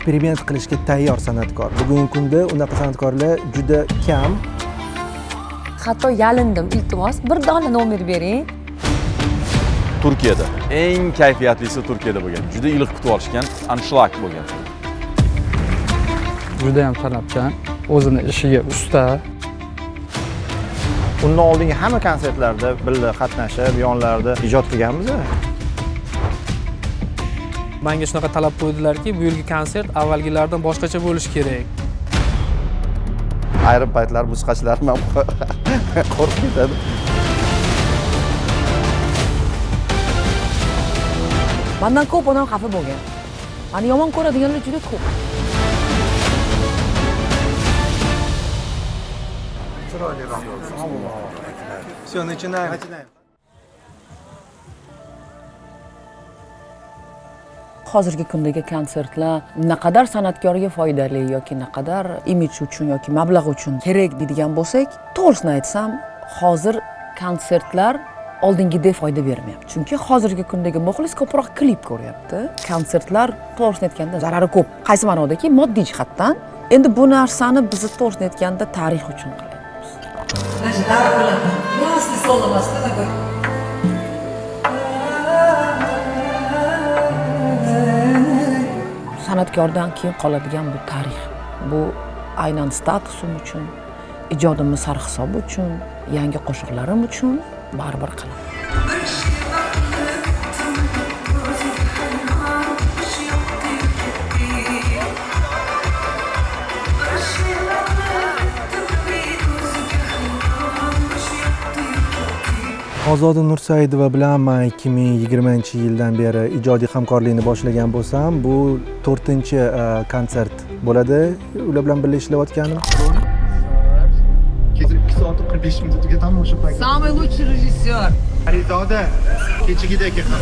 eksperiment qilishga tayyor san'atkor. Bugungi kunda unaqa san'atkorlar juda kam. Hatto yalindim, iltimos bir dona nomer bering. Turkiyada eng kayfiyatlisi Turkiyada bo'lgan. Juda iliq kutib olishgan, anshlag bo'lgan. Juda ham talabchan, o'zini ishiga usta. Undan oldingi hamma konsertlarda birga qatnashib, yonlarida ijod qilganmiz. Menga shunaqa talab qo'ydilarki, bu yilgi konsert avvalgilardan boshqacha bo'lishi kerak. Ayrim paytlar musiqachilarim ham qo'rqib ketadi. Mendan ko'p odam xafa bo'lgan. Meni yomon ko'radiganlar juda ko'p. Все, начинаем. Hozirgi kundagi konsertlar naqadar san'atkorga foydali yoki naqadar imij uchun yoki mablag' uchun kerak deydigan bo'lsak, to'g'risini aytsam, hozir konsertlar oldingidek foyda bermayapti. Chunki hozirgi kundagi muxlis ko'proq klip ko'ryapti. Konsertlar to'g'risini aytganda zarari ko'p. Qaysi ma'nodaki, moddiy jihatdan. Endi bu narsani biz to'g'risini aytganda tarix uchun qilyapmiz. San'atkordan keyin qoladigan bu tarix. Bu aynan statusim uchun, ijodimning sarhisobi uchun, yangi qo'shiqlarim uchun baribir qilaman. Ozoda Nursaidova bilan men 2020-yildan beri ijodiy hamkorlikni boshlagan bo'lsam, bu 4-konsert bo'ladi. Ular bilan birga ishlayotganim. Kesin 2 soat 45 minut tugatami o'sha paytda? Самый лучший режиссер. Xaridorda kechagidek ham.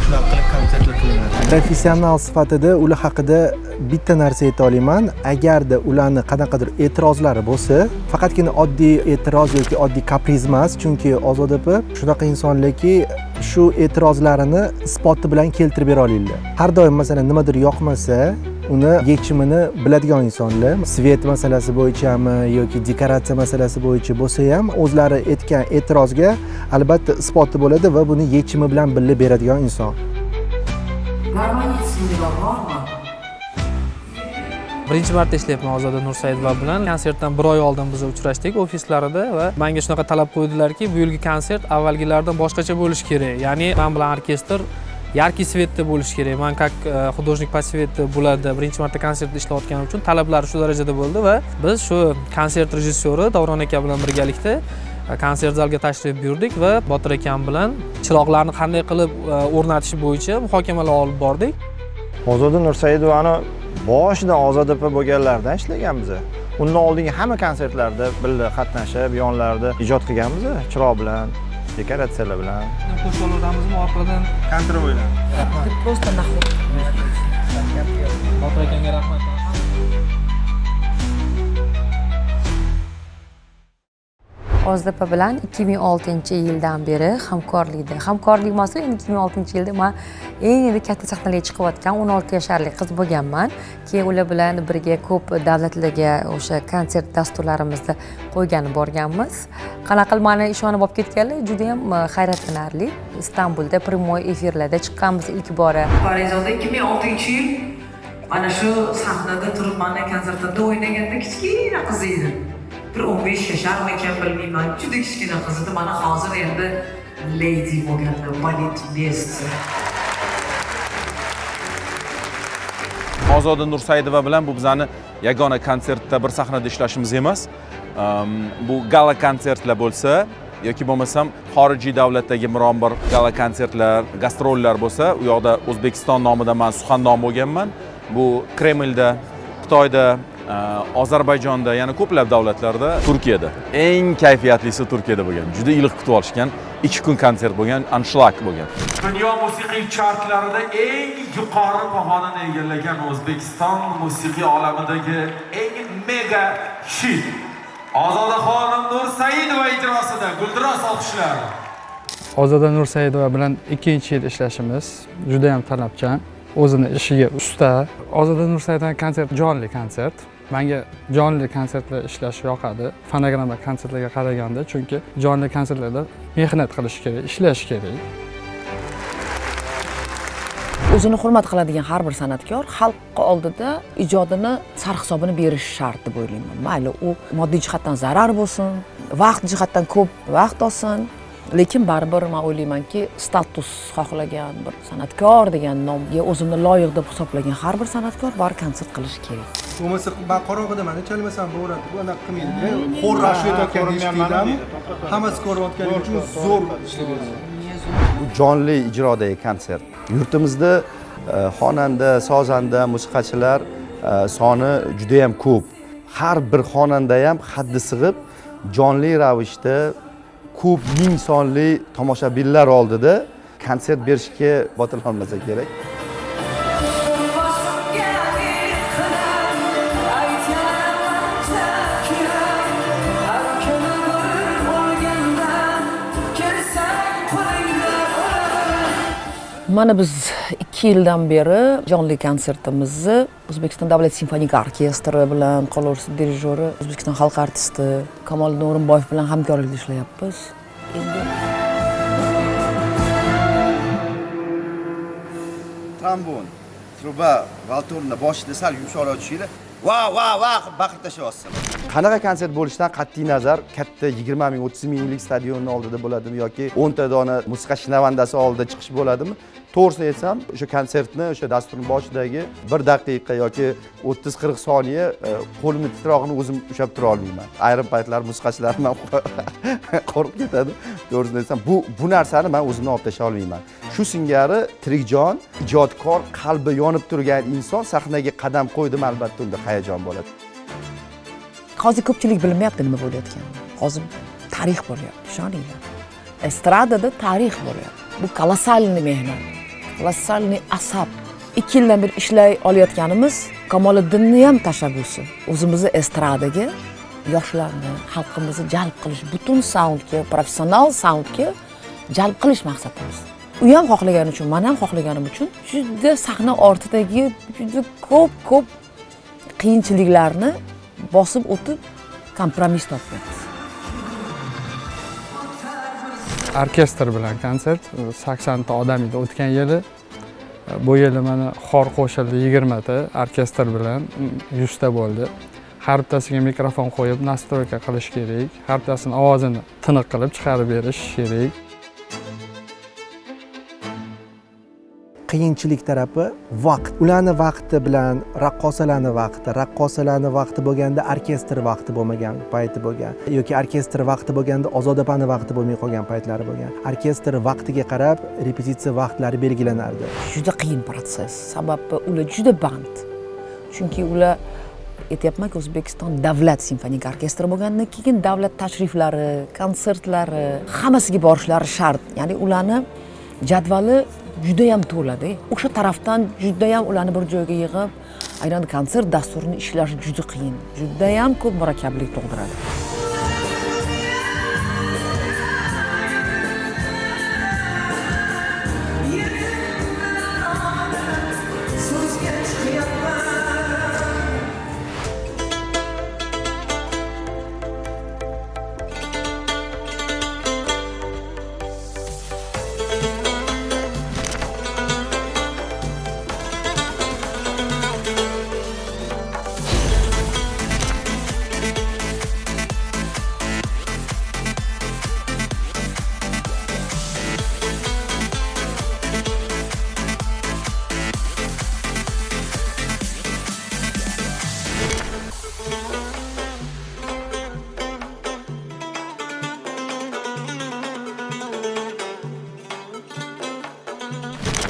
Shunaqa qilib konsertlar qilinadi. Professional sifatida ular haqida bitta narsa ayta olaman. Agarda ularni qanaqadir e'tirozlari bo'lsa, faqatgina oddiy e'tiroz yoki oddiy kapriz emas, chunki Ozoda opa shunaqa insonlarki, shu e'tirozlarini isboti bilan keltirib bera olinglar. Har doim masalan nimadir yoqmasa, uni yechimini biladigan insonlar. Svet masalasi bo'yichami yoki dekoratsiya masalasi bo'yicha bo'lsa ham, o'zlari aytgan e'tirozga albatta isboti bo'ladi va buni yechimi bilan birga beradigan inson. Birinchi marta ishlayapman Ozoda Nursaidova bilan. Konsertdan bir oy oldin biz uchrashdik ofislarida va menga shunaqa talab qo'ydilarki, bu yilgi konsert avvalgilardan boshqacha bo'lishi kerak. Ya'ni men bilan orkestr yarki svetda bo'lishi kerak. Men как художник по свету bo'ladi. Birinchi marta konsertda ishlayotganim uchun talablari shu darajada bo'ldi va biz shu konsert rejissyori Davron aka bilan birgalikda konsert zalga tashrif buyurdik va Botir akam bilan chiroqlarni qanday qilib o'rnatish bo'yicha muhokamalar olib bordik. Ozoda Nursaidovani boshidan Ozoda opa bo'lganlardan ishlaganmiz. Undan oldingi hamma konsertlarda birga qatnashib, yonlarida ijod qilganmiz, chiroq bilan, dekoratsiyalar bilan. Qo'shiqlarimizmi orqadan Kontrollar. Просто нахуй. Botir akamga rahmat. Ozoda opa bilan 2006-yildan beri hamkorlikda. Hamkorlik emas, endi 2006-yilda men eng katta sahnalarga chiqayotgan 16 yoshli qiz bo'lganman. Keyin ular bilan birga ko'p davlatlarga o'sha konsert dasturlarimizni qo'ygan borganmiz. Qanaqa qilib meni ishonib olib ketganlar juda ham hayratlanarli. Istanbulda primoy efirlarda chiqqanmiz ilk bora. Parijda 2006-yil ana shu sahnada turib mana konsertda o'ynaganda kichkina qiz edi. Bir 15 yasharmi ekan bilmayman. Juda kichkina qiz edi. Mana hozir endi lady bo'lganda, balet mestri. Ozoda Nursaidova bilan bu bizani yagona konsertda bir sahnada ishlashimiz emas. Bu gala konsertlar bo'lsa yoki bo'lmasam xorijiy davlatdagi biron bir gala konsertlar, gastrollar bo'lsa, u yoqda O'zbekiston nomida men suxandon bo'lganman. Bu Kremlda, Xitoyda, Ozarbayjonda, yana ko'plab davlatlarda, Turkiyada eng kayfiyatlisi Turkiyada bo'lgan. Juda iliq kutib olishgan, 2 kun konsert bo'lgan, anshlag bo'lgan. Dunyo musiqiy chartlarida eng yuqori pog'onani egallagan O'zbekiston musiqiy olamidagi eng mega hit Ozodaxonim Nursaidova ijrosida guldiroz olqishlar. Ozoda Nursaidova bilan 2-yil ishlashimiz juda ham talabchan, o'zini ishiga usta. Ozoda Nursaidova konsert jonli konsert. Menga jonli konsertlar ishlash yoqadi. Fonogramma konsertlarga qaraganda, chunki jonli konsertlarda mehnat qilish kerak, ishlash kerak. O'zini hurmat qiladigan har bir san'atkor xalq oldida ijodini sarhisobini berish shart deb o'ylayman. Mayli u moddiy jihatdan zarar bo'lsin, vaqt jihatdan ko'p vaqt olsin, lekin baribir men o'ylaymanki, status xohlagan bir san'atkor degan nomga o'zimni loyiq deb hisoblagan har bir san'atkor bor konsert qilishi kerak. Bo'lmasa man qorong'ida mana chalmasam bo'lardi. Bu anaqa qilmaydi. Xo'r rashid aytayotgan eshitdinglarmi? Hammasi ko'rayotgani uchun zo'r ishlayapti. Bu jonli ijrodagi konsert. Yurtimizda xonanda, sozanda, musiqachilar soni juda ham ko'p. Har bir xonanda ham haddi sig'ib jonli ravishda ko'p ming sonli tomoshabinlar oldida konsert berishga botilolmasa kerak. Mana biz 2 yildan beri jonli konsertimizni O'zbekiston Davlat simfonik orkestri bilan qolursi dirijori, O'zbekiston xalq artisti Kamoliddin O'rinboyev bilan hamkorlikda ishlayapmiz. Endi Trombon, truba, valtorni boshida sal yumshoqroq tushinglar. Va baqirib tashlayapsiz. Qanaqa konsert bo'lishidan qat'iy nazar, katta 20 ming, 30 minglik stadionning oldida bo'ladimi yoki 10 ta dona musiqa shinavandasi oldida chiqish bo'ladimi? To'g'risini aytsam, o'sha konsertni, o'sha dasturning boshidagi 1 daqiqa yoki 30-40 soniya qo'limni titrog'ini o'zim ushlab tura olmayman. Ayrim paytlar musiqachilarim ham qo'rqib ketadi. To'g'risini aytsam, bu narsani men o'zimdan olib tashay olmayman. Shu singari tirikjon, ijodkor, qalbi yonib turgan inson sahnaga qadam qo'ydim, albatta unda hayajon bo'ladi. hozir ko'pchilik bilmayapti nima bo'layotganini. Hozir tarix bo'lyapti, ishoninglar. Estradada tarix bo'lyapti. Bu kolossalniy mehnat, kolossalniy asab. 2 yildan beri ishlay olayotganimiz Kamoliddinning ham tashabbusi. O'zimizni estradaga yoshlarni, xalqimizni jalb qilish, butun saundga, professional saundga jalb qilish maqsadimiz. U ham xohlagani uchun, men ham xohlaganim uchun juda sahna ortidagi juda ko'p qiyinchiliklarni bosib o'tib kompromiss topyapmiz. Orkestr bilan konsert 80 ta odam edi o'tgan yili. Bu yili mana xor qo'shildi 20 ta, orkestr bilan 100 ta bo'ldi. Har bittasiga mikrofon qo'yib nastroyka qilish kerak. Har bittasini ovozini tiniq qilib chiqarib berish kerak. Qiyinchilik tarafi vaqt. Ularni vaqti bilan raqqosalarni vaqti bo'lganda orkestr vaqti bo'lmagan payti bo'lgan yoki orkestr vaqti bo'lganda Ozodapani vaqti bo'lmay qolgan paytlari bo'lgan. Orkestr vaqtiga qarab repetitsiya vaqtlari belgilanardi. Juda qiyin proses. Sababi ular juda band. Chunki ular aytyapmanki, O'zbekiston davlat simfonik orkestri bo'lgandan keyin davlat tashriflari, konsertlari hammasiga borishlari shart. Ya'ni ularni jadvali juda ham to'ladi. O'sha tarafdan juda ham ularni bir joyga yig'ib, aynan konsert dasturini ishlash juda qiyin. Juda ham ko'p murakkablik tug'diradi.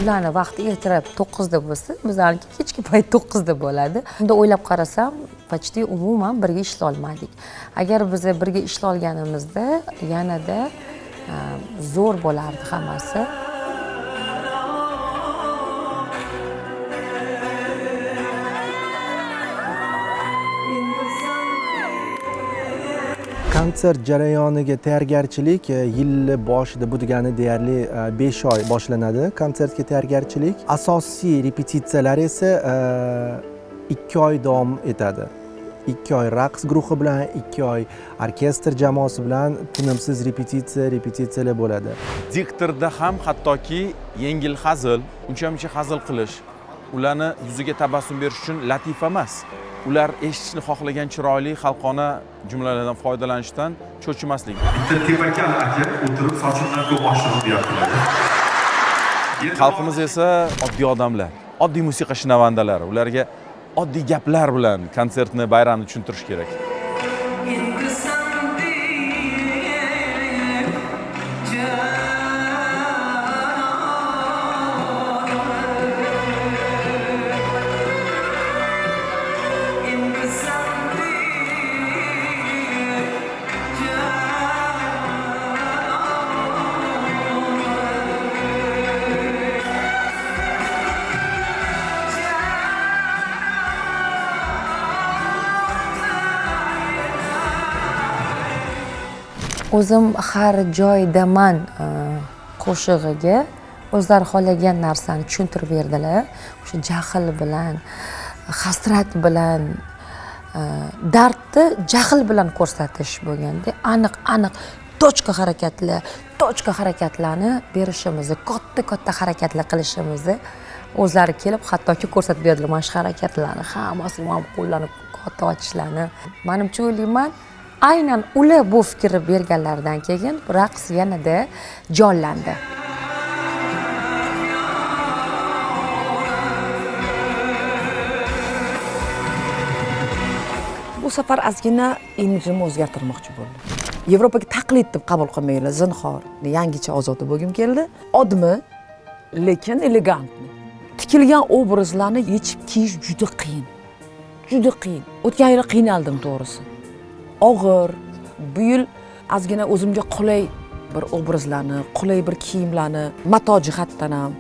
Ularning vaqti ertalab 9 da bo'lsa, bizlarniki kechki payt 9 da bo'ladi. Unda o'ylab qarasam, почти umuman birga ishlay olmadik. Agar biz birga ishlay olganimizda, yanada zo'r bo'lardi hammasi. konsert jarayoniga tayyorgarchilik yil boshida bu degani deyarli 5 oy boshlanadi konsertga tayyorgarchilik. Asosiy repetitsiyalar esa 2 oy davom etadi. 2 oy raqs guruhi bilan, 2 oy orkestr jamoasi bilan tinimsiz repetitsiyalar bo'ladi. Diktorda ham hattoki yengil hazil, uncha-muncha hazil qilish, ularni yuziga tabassum berish uchun latifa emas. Ular eshitishni xohlagan chiroyli xalqona jumlalardan foydalanishdan cho'chimaslik. Bitta tepakal aka o'tirib sochimdan ko'p oshirib deyaptilar. Xalqimiz esa oddiy odamlar, oddiy musiqa shinavandalari. Ularga oddiy gaplar bilan konsertni, bayramni tushuntirish kerak. O'zim har joydaman qo'shig'iga o'zlari xohlagan narsani tushuntirib berdilar. O'sha jahl bilan, hasrat bilan, dardni jahl bilan ko'rsatish bo'lganda, aniq tochka harakatlarni berishimizni, katta harakatlar qilishimizni o'zlari kelib hattoki ko'rsatib berdilar mana shu harakatlarni, hammasini ham qo'llarni katta ochishlarni. Menimcha o'ylayman, aynan ular bu fikrni berganlaridan keyin raqs yanada jonlandi. Bu safar ozgina imijimni o'zgartirmoqchi bo'ldim. Yevropaga taqlid deb qabul qilmanglar, zinhor. Yangicha ozoda bo'lgim keldi. Odmi, lekin elegantni. Tikilgan obrazlarni yechib kiyish juda qiyin. Juda qiyin. O'tgan yil qiynaldim to'g'risi. Og'ir, bu yil ozgina o'zimga qulay bir obrazlarni, qulay bir kiyimlarni, mato jihatdan ham,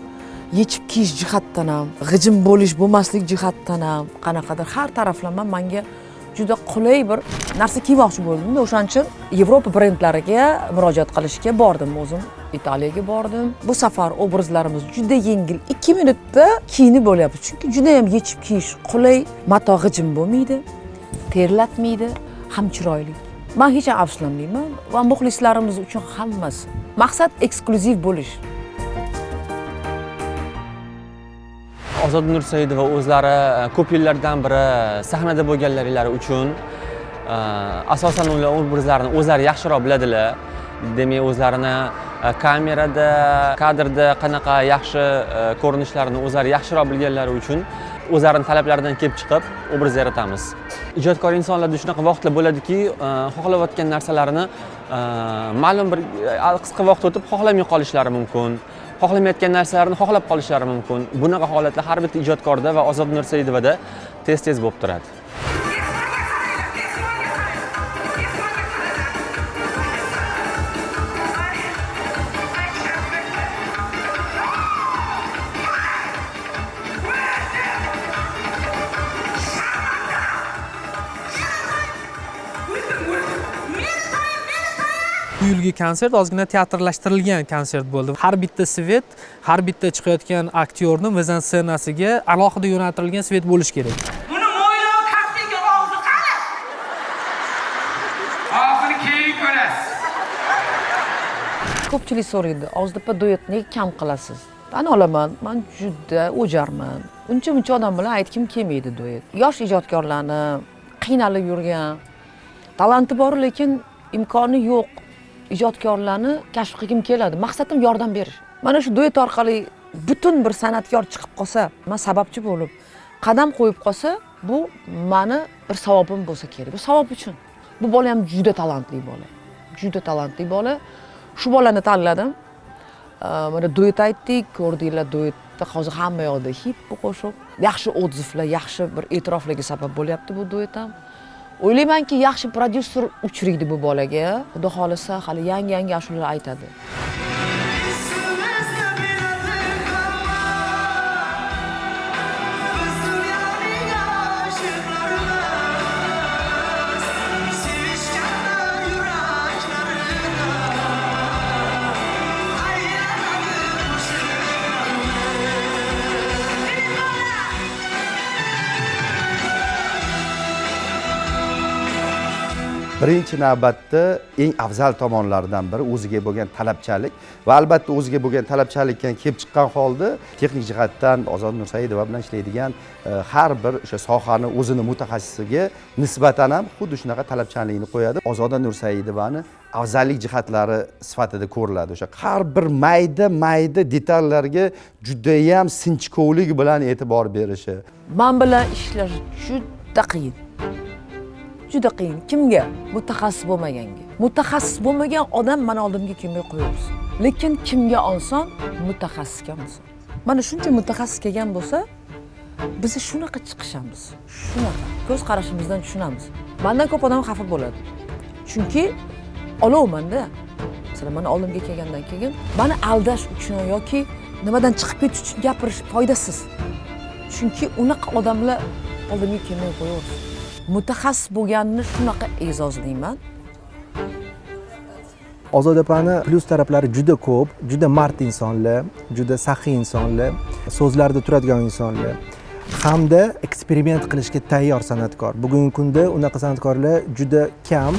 yechib kiyish jihatdan ham, g'ijim bo'lish, bo'lmaslik jihatdan ham, qanaqadir har taraflama menga juda qulay bir narsa kiymoqchi bo'ldim. O'shaning uchun Yevropa brendlariga murojaat qilishga bordim o'zim. Italiyaga bordim. Bu safar obrazlarimiz juda yengil, 2 minutda kiyinib bo'lyapti. Chunki juda ham yechib kiyish qulay, mato g'ijim bo'lmaydi, terlatmaydi, ham chiroyli. Men hech ham afsuslanmayman va muxlislarimiz uchun hammasi. Maqsad eksklyuziv bo'lish. Ozoda Nursaidova o'zlari ko'p yillardan beri sahnada bo'lganlari uchun asosan ular obrazlarni o'zlari yaxshiroq biladilar. Demak, o'zlarini kamerada, kadrda qanaqa yaxshi ko'rinishlarni o'zlari yaxshiroq bilganlari uchun o'zlarining talablaridan kelib chiqib obraz yaratamiz. Ijodkor insonlarda shunaqa vaqtlar bo'ladiki, xohlayotgan narsalarini ma'lum bir qisqa vaqt o'tib xohlamay qolishlari mumkin. Xohlamayotgan narsalarni xohlab qolishlari mumkin. Bunaqa holatlar har bitta ijodkorda va Ozoda Nursaidovada tez bo'lib turadi. Bu yilgi konsert ozgina teatrlashtirilgan konsert bo'ldi. Har bitta svet, har bitta chiqayotgan aktyorning mizansenasiga alohida yo'naltirilgan svet bo'lish kerak. Buni mo'ylov kattaga og'zi qani? Og'zini keyin ko'rasiz. Ko'pchilik so'raydi, Ozdapa duetni kam qilasiz? Tan olaman, men juda o'jarman. Uncha-muncha odam bilan aytkim kelmaydi duet. Yosh ijodkorlarni qiynalib yurgan, talanti bor lekin imkoni yo'q ijodkorlarni kashf qilgim keladi. Maqsadim yordam berish. Mana shu duet orqali butun bir san'atkor chiqib qolsa, men sababchi bo'lib qadam qo'yib qolsa, bu meni bir savobim bo'lsa kerak. Bu savob uchun. Bu bola ham juda talantli bola. Juda talantli bola. Shu bolani tanladim. Mana duet aytdik, ko'rdinglar duetda hozir hamma yoqda hit bu qo'shiq. Yaxshi odzivlar, yaxshi bir e'tiroflarga sabab bo'lyapti bu duet ham. O'ylaymanki, yaxshi prodyuser uchraydi bu bolaga. Xudo xolisa, hali yangi ashulalar aytadi. birinchi navbatda eng afzal tomonlaridan biri o'ziga bo'lgan talabchanlik va albatta o'ziga bo'lgan talabchanlikdan kelib chiqqan holda texnik jihatdan Ozoda Nursaidova bilan ishlaydigan har bir o'sha sohani o'zini mutaxassisiga nisbatan ham xuddi shunaqa talabchanlikni qo'yadi. Ozoda Nursaidovani afzallik jihatlari sifatida ko'riladi. O'sha har bir mayda detallarga judayam sinchkovlik bilan e'tibor berishi. Men bilan ishlash juda qiyin. Juda qiyin. Kimga? Mutaxassis bo'lmaganga. Mutaxassis bo'lmagan odam mana oldimga kelmay qo'yaversin. Lekin kimga olsam, mutaxassisga olsam. Mana shuncha mutaxassis kelgan bo'lsa, biz shunaqa chiqishamiz. Shunaqa. Ko'z qarashimizdan tushunamiz. Mendan ko'p odam xafa bo'ladi. Chunki olovmanda. Masalan, mana oldimga kelgandan keyin meni aldash uchun yoki nimadan chiqib ketish uchun gapirish foydasiz. Chunki unaqa odamlar oldimga kelmay qo'yaversin. Mutaxassis bo'lganini shunaqa e'zozlayman. Ozoda opani plyus taraflari juda ko'p, juda mard insonlar, juda saxiy insonlar, so'zlarida turadigan insonlar hamda eksperiment qilishga tayyor san'atkor. Bugungi kunda unaqa san'atkorlar juda kam.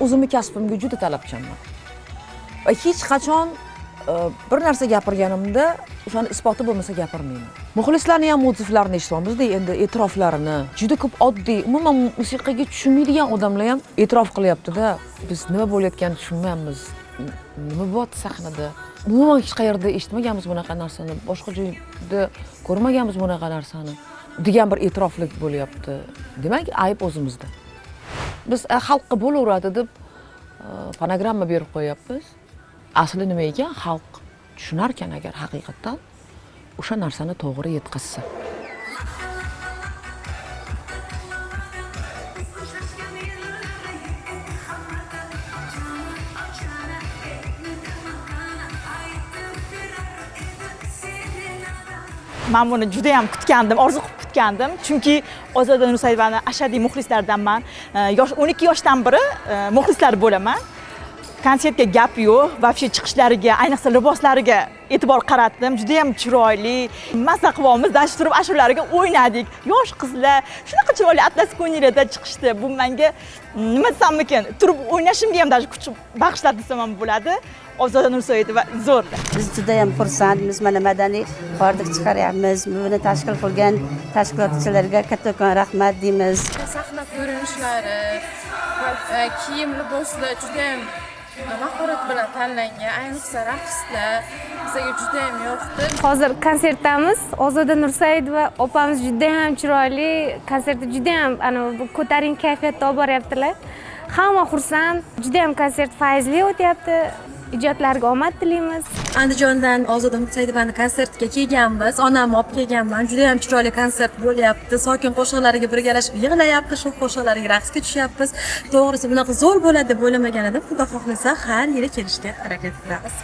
O'zimning kasbimga juda talabchanman. Va hech qachon bir narsa gapirganimda o'shani isboti bo'lmasa gapirmayman. Muxlislarning ham o'ziflarini eshityapmiz-da, endi e'tiroflarini. Juda ko'p oddiy, umuman musiqaga tushunmaydigan odamlar ham e'tirof qilyapti-da. Biz nima bo'layotganini tushunmayapmiz. Nima bo'lyapti sahnada? Umuman hech qayerda eshitmaganmiz bunaqa narsani, boshqa joyda ko'rmaganmiz bunaqa narsani degan bir e'tiroflik bo'lyapti. Demak, ayb o'zimizda. Biz xalqqa bo'laveradi deb fonogramma berib qo'yapmiz. Asli nima ekan, xalq tushunar ekan agar haqiqatan o'sha narsani to'g'ri yetkazsa. Men buni juda ham kutgandim, orzu qilib kutgandim. Chunki Ozoda Nursaidovani ashaddiy muxlislaridanman. 12 yoshdan beri muxlislar bo'laman. Konsertga gap yo'q, vobshe chiqishlariga, ayniqsa liboslariga e'tibor qaratdim. Juda ham chiroyli. Mazza qilamiz, dash turib ashulariga o'ynadik. Yosh qizlar shunaqa chiroyli atlas ko'ngilida chiqishdi. Bu menga nima desammikin, turib o'ynashimga ham dash kuch bag'ishladi desam ham bo'ladi. Ozoda Nursaidova zo'r. Biz juda ham xursandmiz. Mana madaniy xordiq chiqaryapmiz. Buni tashkil qilgan tashkilotchilarga kattakon rahmat deymiz. Sahna ko'rinishlari, kiyim, liboslar juda ham mahorat bilan tanlangan, ayniqsa raqslar bizga juda ham yoqdi. Hozir konsertdamiz. Ozoda Nursaidova opamiz juda ham chiroyli, konsertda juda ham ko'taring kayfiyatda olib boryaptilar. Hamma xursand, juda ham konsert fayzli o'tyapti. Ijodlarga omad tilaymiz. Andijondan Ozoda Nursaidovani konsertiga kelganmiz. Onamni olib kelganman. Juda ham chiroyli konsert bo'lyapti. Sokin qo'shiqlariga birgalashib yig'layapti, shu qo'shiqlariga raqsga tushyapmiz. To'g'risi bunaqa zo'r bo'ladi deb o'ylamagan edim. Xudo xohlasa har yili kelishga harakat qilamiz.